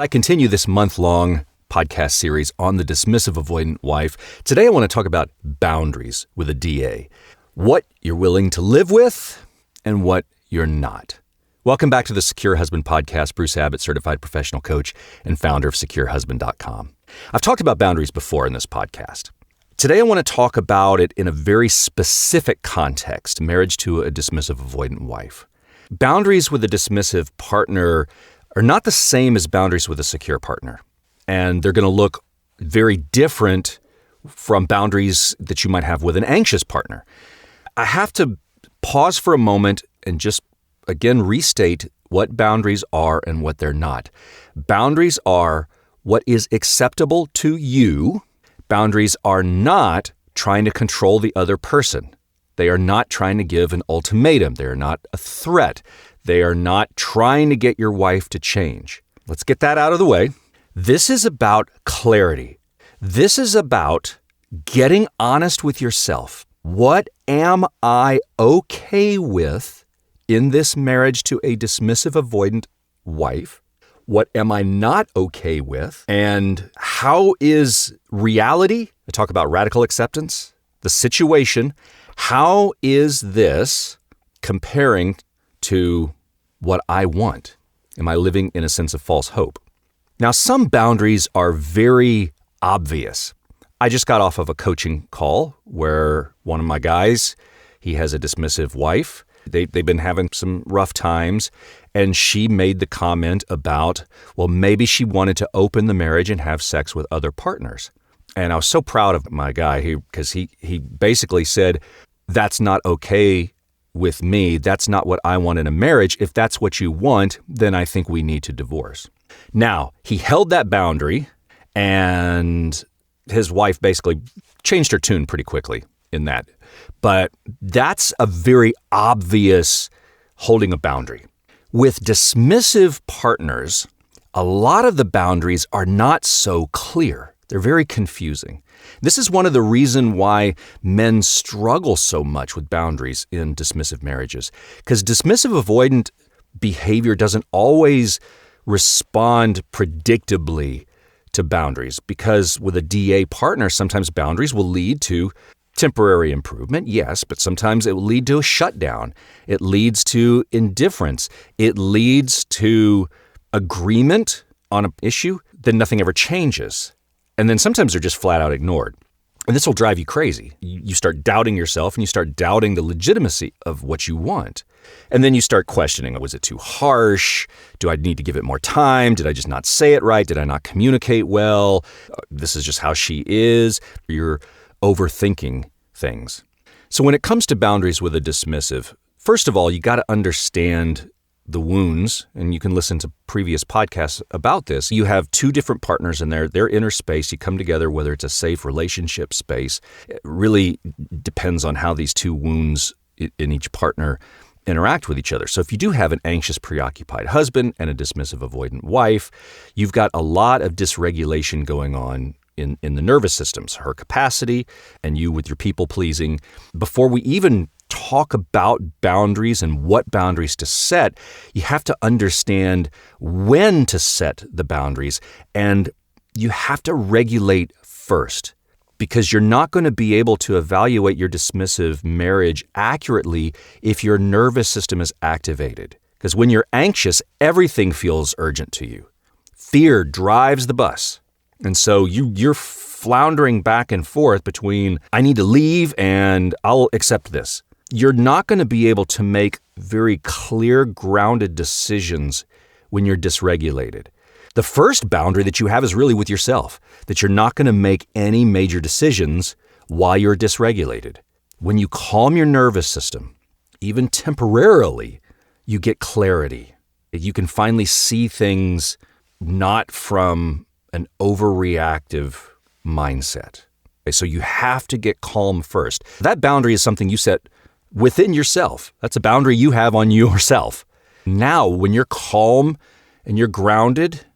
I continue this month-long podcast series on the dismissive-avoidant wife. Today I want to talk about boundaries with a DA. What you're willing to live with and what you're not. Welcome back to the Secure Husband Podcast. Bruce Abbott, certified professional coach and founder of SecureHusband.com. I've talked about boundaries before in this podcast. Today I want to talk about it in a very specific context, marriage to a dismissive-avoidant wife. Boundaries with a dismissive partner are not the same as boundaries with a secure partner. And they're going to look very different from boundaries that you might have with an anxious partner. I have to pause for a moment and just, again, restate what boundaries are and what they're not. Boundaries are what is acceptable to you. Boundaries are not trying to control the other person. They are not trying to give an ultimatum. They are not a threat. They are not trying to get your wife to change. Let's get that out of the way. This is about clarity. This is about getting honest with yourself. What am I okay with in this marriage to a dismissive-avoidant wife? What am I not okay with? And how is reality, I talk about radical acceptance, the situation, how is this comparing to what I want? Am I living in a sense of false hope? Now, some boundaries are very obvious. I just got off of a coaching call where one of my guys, he has a dismissive wife. They've been having some rough times, and she made the comment about, well, maybe she wanted to open the marriage and have sex with other partners. And I was so proud of my guy because he basically said, that's not okay with me. That's not what I want in a marriage. If that's what you want, then I think we need to divorce. Now, he held that boundary, and his wife basically changed her tune pretty quickly in that. But that's a very obvious holding a boundary. With dismissive partners, a lot of the boundaries are not so clear. They're very confusing. This is one of the reasons why men struggle so much with boundaries in dismissive marriages, because dismissive-avoidant behavior doesn't always respond predictably to boundaries, because with a DA partner, sometimes boundaries will lead to temporary improvement, yes, but sometimes it will lead to a shutdown. It leads to indifference. It leads to agreement on an issue, then nothing ever changes. And then sometimes they're just flat out ignored. And this will drive you crazy. You start doubting yourself, and you start doubting the legitimacy of what you want. And then you start questioning, was it too harsh? Do I need to give it more time? Did I just not say it right? Did I not communicate well? This is just how she is. You're overthinking things. So when it comes to boundaries with a dismissive, first of all, you got to understand the wounds, and you can listen to previous podcasts about this. You have two different partners in there, their inner space. You come together, whether it's a safe relationship space. It really depends on how these two wounds in each partner interact with each other. So if you do have an anxious, preoccupied husband and a dismissive-avoidant wife, you've got a lot of dysregulation going on in the nervous systems, her capacity, and you with your people-pleasing. Before we even talk about boundaries and what boundaries to set, you have to understand when to set the boundaries, and you have to regulate first, because you're not going to be able to evaluate your dismissive marriage accurately if your nervous system is activated. Because when you're anxious, everything feels urgent to you. Fear drives the bus. And so you're floundering back and forth between, I need to leave and I'll accept this. You're not going to be able to make very clear, grounded decisions when you're dysregulated. The first boundary that you have is really with yourself, that you're not going to make any major decisions while you're dysregulated. When you calm your nervous system, even temporarily, you get clarity. You can finally see things not from an overreactive mindset. Okay, so you have to get calm first. That boundary is something you set within yourself. That's a boundary you have on yourself. Now, when you're calm and you're grounded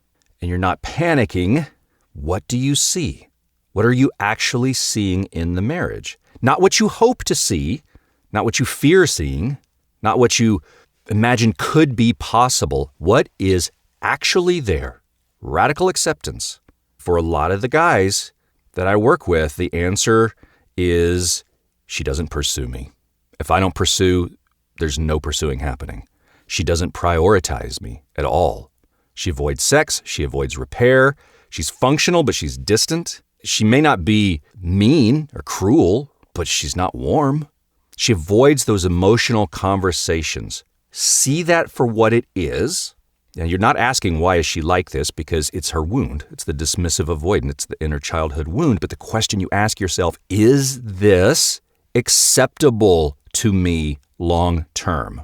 and you're not panicking, what do you see? What are you actually seeing in the marriage? Not what you hope to see, not what you fear seeing, not what you imagine could be possible. What is actually there radical acceptance. For a lot of the guys that I work with, the answer is she doesn't pursue me. If I don't pursue, there's no pursuing happening. She doesn't prioritize me at all. She avoids sex. She avoids repair. She's functional, but she's distant. She may not be mean or cruel, but she's not warm. She avoids those emotional conversations. See that for what it is. And you're not asking why is she like this, because it's her wound. It's the dismissive-avoidant. It's the inner childhood wound. But the question you ask yourself, is this acceptable to me long term?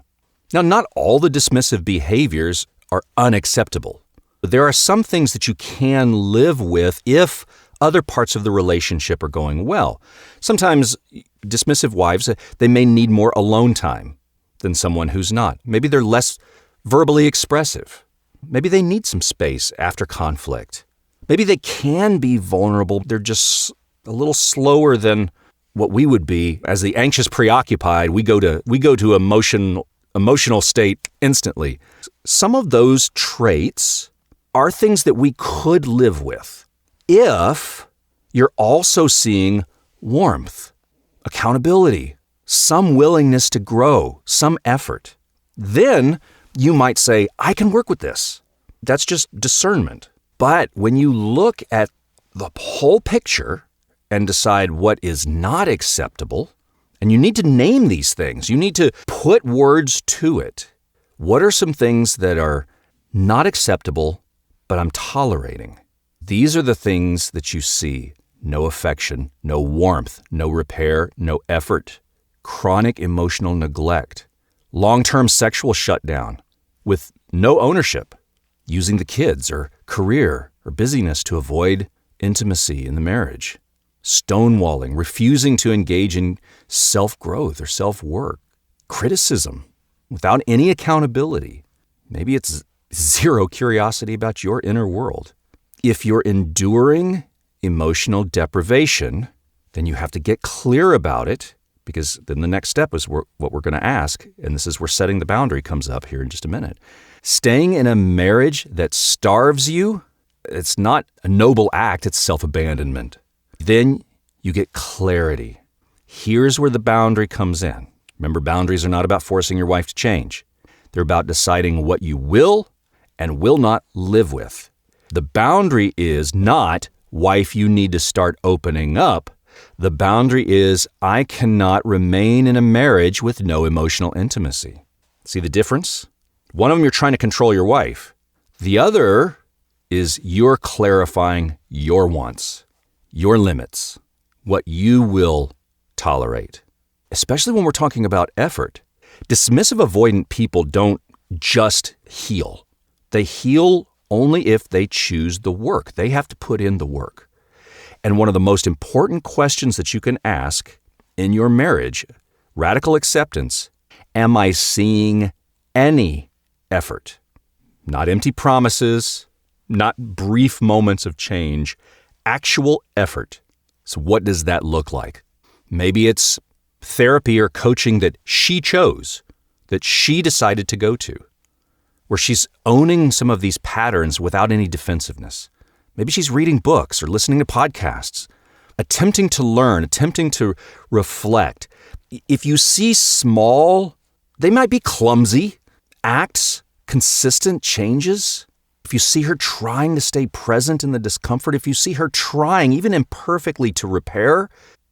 Now, not all the dismissive behaviors are unacceptable. But there are some things that you can live with if other parts of the relationship are going well. Sometimes dismissive wives, they may need more alone time than someone who's not. Maybe they're less verbally expressive. Maybe they need some space after conflict. Maybe they can be vulnerable. They're just a little slower than what we would be. As the anxious preoccupied, we go to emotional state instantly. Some of those traits are things that we could live with if you're also seeing warmth, accountability, some willingness to grow, some effort. Then you might say, I can work with this. That's just discernment. But when you look at the whole picture and decide what is not acceptable, and you need to name these things, you need to put words to it. What are some things that are not acceptable, but I'm tolerating? These are the things that you see. No affection, no warmth, no repair, no effort, chronic emotional neglect, long-term sexual shutdown with no ownership, using the kids or career or busyness to avoid intimacy in the marriage, stonewalling, refusing to engage in self-growth or self-work, criticism without any accountability. Maybe it's zero curiosity about your inner world. If you're enduring emotional deprivation, then you have to get clear about it, because then the next step is what we're going to ask, and this is where setting the boundary comes up here in just a minute. Staying in a marriage that starves you, it's not a noble act, it's self-abandonment. Then you get clarity. Here's where the boundary comes in. Remember, boundaries are not about forcing your wife to change. They're about deciding what you will and will not live with. The boundary is not, wife, you need to start opening up. The boundary is, I cannot remain in a marriage with no emotional intimacy. See the difference? One of them, you're trying to control your wife. The other is you're clarifying your wants, your limits, what you will tolerate, especially when we're talking about effort. Dismissive-avoidant people don't just heal. They heal only if they choose the work. They have to put in the work. And one of the most important questions that you can ask in your marriage, radical acceptance, am I seeing any effort? Not empty promises, not brief moments of change, actual effort. So what does that look like? Maybe it's therapy or coaching that she chose, that she decided to go to, where she's owning some of these patterns without any defensiveness. Maybe she's reading books or listening to podcasts, attempting to learn, attempting to reflect. If you see small, they might be clumsy, acts, consistent changes, if you see her trying to stay present in the discomfort, if you see her trying, even imperfectly, to repair,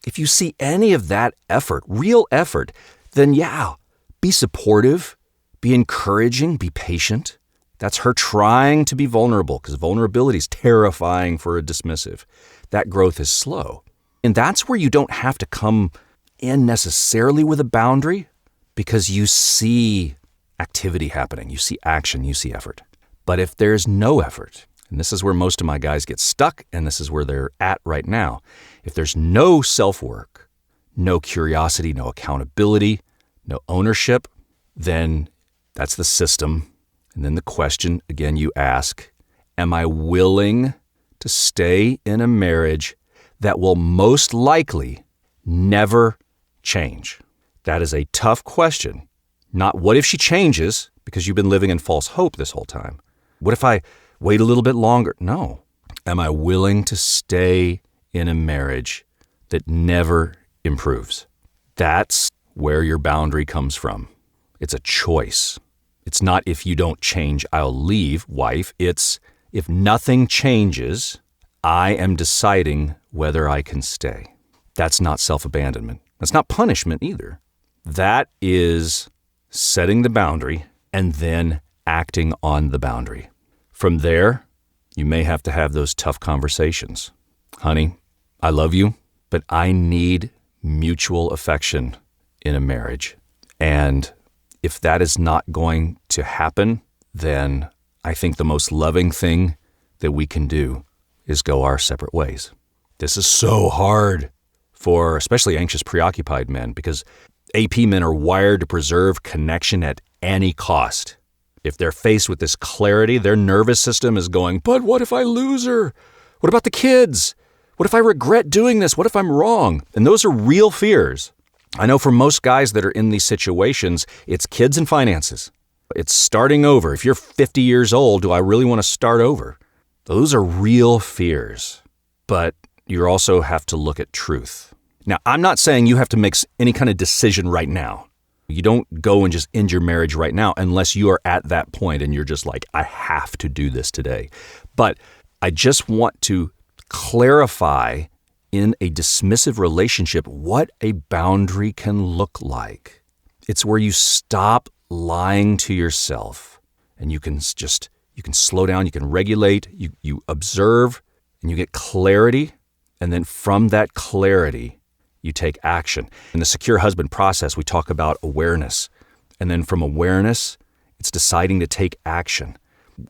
if you see any of that effort, real effort, then yeah, be supportive, be encouraging, be patient. That's her trying to be vulnerable, because vulnerability is terrifying for a dismissive. That growth is slow. And that's where you don't have to come in necessarily with a boundary, because you see activity happening, you see action, you see effort. But if there's no effort, and this is where most of my guys get stuck, and this is where they're at right now, if there's no self-work, no curiosity, no accountability, no ownership, then that's the system. And then the question, again, you ask, am I willing to stay in a marriage that will most likely never change? That is a tough question. Not what if she changes, because you've been living in false hope this whole time. What wait a little bit longer. No. Am I willing to stay in a marriage that never improves? That's where your boundary comes from. It's a choice. It's not if you don't change, I'll leave, wife. It's if nothing changes, I am deciding whether I can stay. That's not self-abandonment. That's not punishment either. That is setting the boundary and then acting on the boundary. From there, you may have to have those tough conversations. Honey, I love you, but I need mutual affection in a marriage. And if that is not going to happen, then I think the most loving thing that we can do is go our separate ways. This is so hard for especially anxious, preoccupied men because AP men are wired to preserve connection at any cost. If they're faced with this clarity, their nervous system is going, but what if I lose her? What about the kids? What if I regret doing this? What if I'm wrong? And those are real fears. I know for most guys that are in these situations, it's kids and finances. It's starting over. If you're 50 years old, do I really want to start over? Those are real fears. But you also have to look at truth. Now, I'm not saying you have to make any kind of decision right now. You don't go and just end your marriage right now unless you are at that point and you're just like, I have to do this today. But I just want to clarify in a dismissive relationship what a boundary can look like. It's where you stop lying to yourself and you can slow down, you can regulate, you observe, and you get clarity. And then from that clarity, you take action. In the Secure Husband process, we talk about awareness. And then from awareness, it's deciding to take action.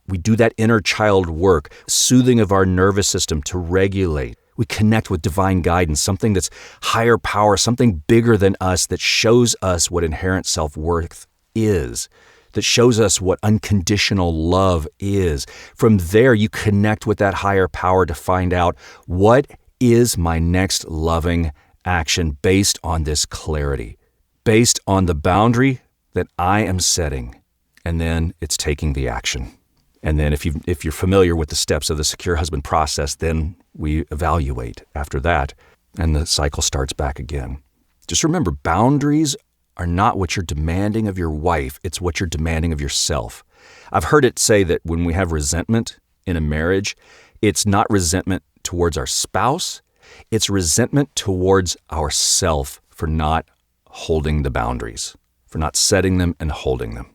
We do that inner child work, soothing of our nervous system to regulate. We connect with divine guidance, something that's higher power, something bigger than us that shows us what inherent self-worth is, that shows us what unconditional love is. From there, you connect with that higher power to find out what is my next loving action based on this clarity, based on the boundary that I am setting. And then it's taking the action. And then if you're familiar with the steps of the Secure Husband process, then we evaluate after that, and the cycle starts back again. Just remember, boundaries are not what you're demanding of your wife, it's what you're demanding of yourself. I've heard it say that when we have resentment in a marriage, it's not resentment towards our spouse, it's resentment towards ourself for not holding the boundaries, for not setting them and holding them.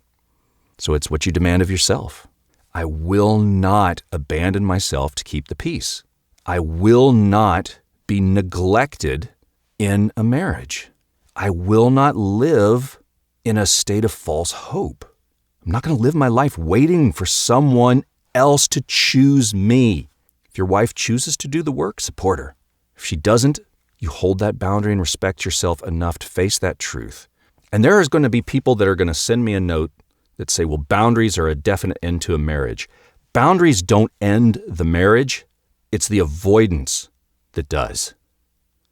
So it's what you demand of yourself. I will not abandon myself to keep the peace. I will not be neglected in a marriage. I will not live in a state of false hope. I'm not going to live my life waiting for someone else to choose me. If your wife chooses to do the work, support her. If she doesn't, you hold that boundary and respect yourself enough to face that truth. And there is going to be people that are going to send me a note that say, well, boundaries are a definite end to a marriage. Boundaries don't end the marriage. It's the avoidance that does.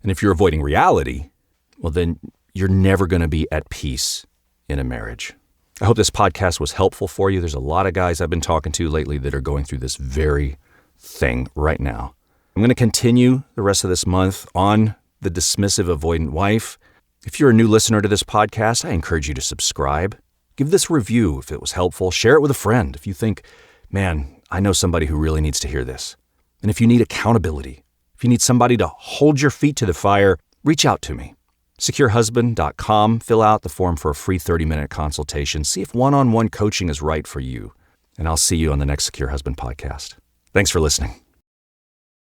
And if you're avoiding reality, well, then you're never going to be at peace in a marriage. I hope this podcast was helpful for you. There's a lot of guys I've been talking to lately that are going through this very thing right now. I'm going to continue the rest of this month on the dismissive-avoidant wife. If you're a new listener to this podcast, I encourage you to subscribe. Give this a review if it was helpful. Share it with a friend if you think, man, I know somebody who really needs to hear this. And if you need accountability, if you need somebody to hold your feet to the fire, reach out to me. SecureHusband.com. Fill out the form for a free 30-minute consultation. See if one-on-one coaching is right for you. And I'll see you on the next Secure Husband podcast. Thanks for listening.